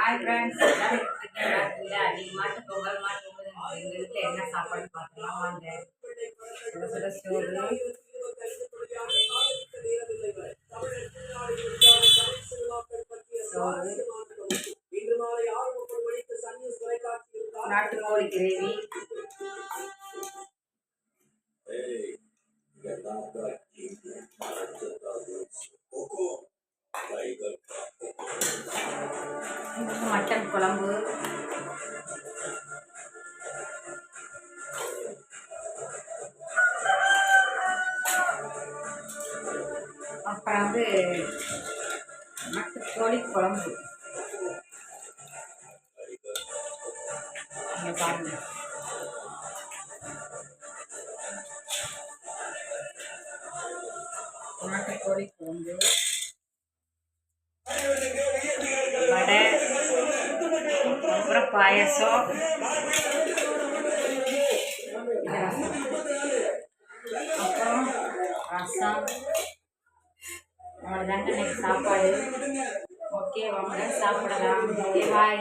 Hi friends, எல்லாரும் எப்படி இருக்கீங்க? அன்னைக்கு மாட்டு பொங்கல் எங்கள் வீட்டில் என்ன சாப்பாடு பார்க்கலாம் வாங்க. சுட சுட சோறு, நாட்டுக்கோழி கிரேவி, மட்டன் குழம்பு, அப்புறம் நாட்டுக்கோழி குழம்பு. பாருங்க, நாட்டுக்கோழி குழம்பு, வடை, அப்புறம் பாயசம், அப்புறம் ரசம். அவ்வளோதாங்க இன்னைக்கு சாப்பாடு. ஓகே, வாங்க சாப்பிடலாம். ஓகே, பாய்.